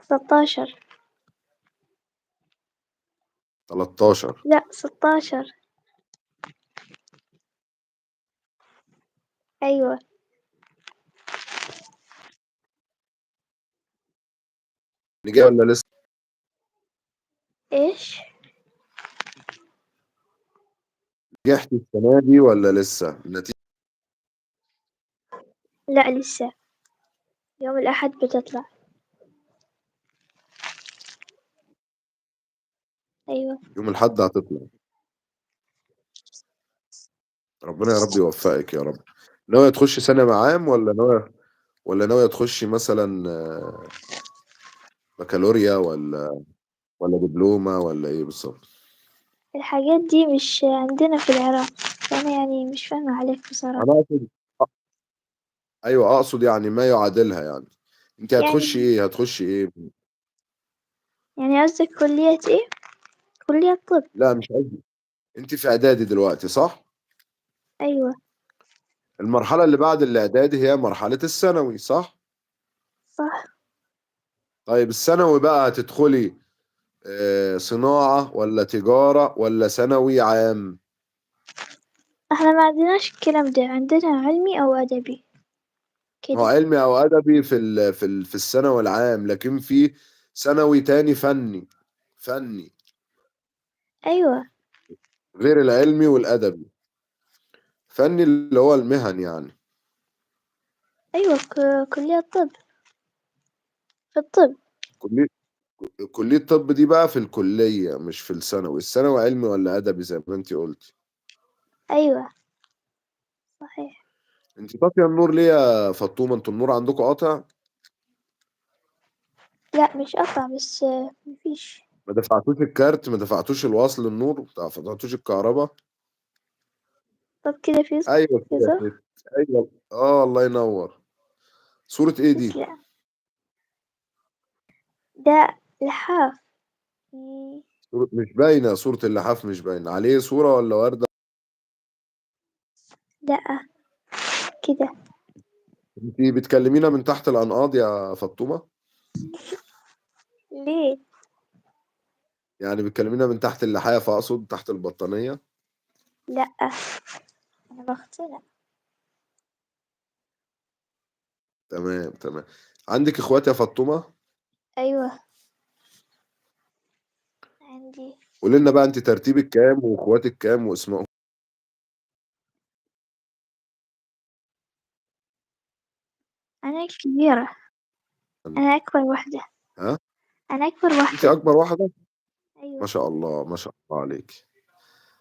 16. 13. لأ 16. أيوة. نجاح ولا لسه؟ إيش؟ نجحتي السنة دي ولا لسه؟ النتيجة لأ لسه، يوم الأحد بتطلع. أيوة. يوم الأحد هتطلع. ربنا يا رب يوفقك يا رب. ناوية تخشي ثانوي عام ولا ناوية تخشي مثلا بكالوريا ولا دبلومة ولا ايه بالظبط؟ الحاجات دي مش عندنا في العراق، فأنا يعني مش فاهمة عليك بصراحة. انا اقصد ايوه اقصد يعني ما يعادلها يعني. انت هتخشي يعني ايه؟ هتخشي ايه؟ يعني قصدك كلية إيه؟ كلية طب. لا مش قصدي. انت في اعدادي دلوقتي صح؟ أيوة المرحلة اللي بعد الاعدادي هي مرحلة الثانوي صح؟ صح. طيب الثانوي بقى هتدخلي صناعة ولا تجارة ولا ثانوي عام؟ احنا ما عندناش الكلام ده، عندنا علمي أو أدبي هو كده. علمي او ادبي في الثانوي العام، لكن في ثانوي تاني فني أيوة. غير العلمي والادبي. فني اللي هو المهن يعني. أيوة كلية طب، في الطب. كلية كلية الطب دي بقى في الكلية مش في الثانوي. الثانوي علمي ولا ادبي زي ما انت قلتي؟ أيوة صحيح. انت طافية النور ليه يا فطومة؟ انتوا النور عندكم قاطع؟ لا مش قطع، بس مفيش. ما دفعتوش الكارت؟ ما دفعتوش الوصل النور؟ ما دفعتوش الكهرباء؟ طب كده في ايوه كده ظهر. كده. ايوه الله ينور. صورة ايه دي؟ تسلم. ده لحاف. مش باينة صورة اللحاف، مش باينة عليه صورة ولا وردة؟ لا كده. انت بتكلمينا من تحت الأنقاض يا فطومة؟ ليه؟ يعني بتكلمينا من تحت اللحاف، أقصد تحت البطانية. لا أنا بخترع. تمام. عندك إخوات يا فطومة؟ أيوة عندي. قولي لنا بقى أنت ترتيبك كام وإخواتك كام واسمائهم. أنا كبيرة، أنا أكبر واحدة. ها؟ أنا أكبر أنت واحدة. أكبر واحدة؟ ما أيوة. شاء الله ما شاء الله عليك.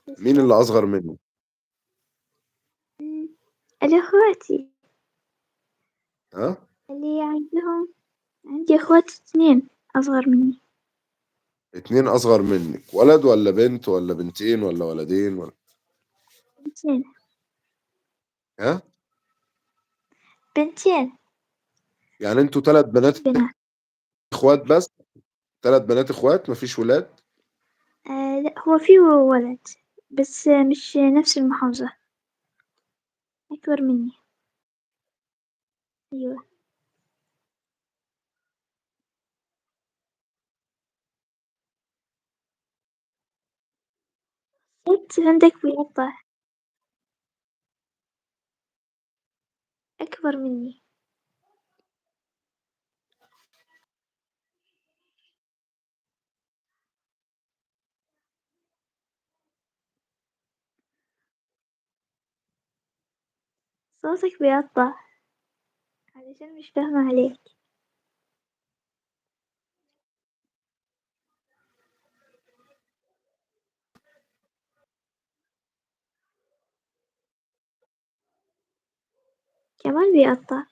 مين تسلم. اللي أصغر مني؟ أمم، الأخواتي ها؟ اللي عندي أخوات 2 أصغر مني. 2 أصغر منك، ولد ولا بنت ولا بنتين ولا ولدين ولا؟ 2. ها؟ بنتين. يعني أنتوا 3 بنات بنات. إخوات بس؟ 3 بنات إخوات مفيش ولاد؟ لا هو في ولد، بس مش نفس المحافظة، أكبر مني. أيوة. صوت عندك بيقطع. أكبر مني. صوتك بيقطع علشان مش فاهمة عليك. كمان بيقطع.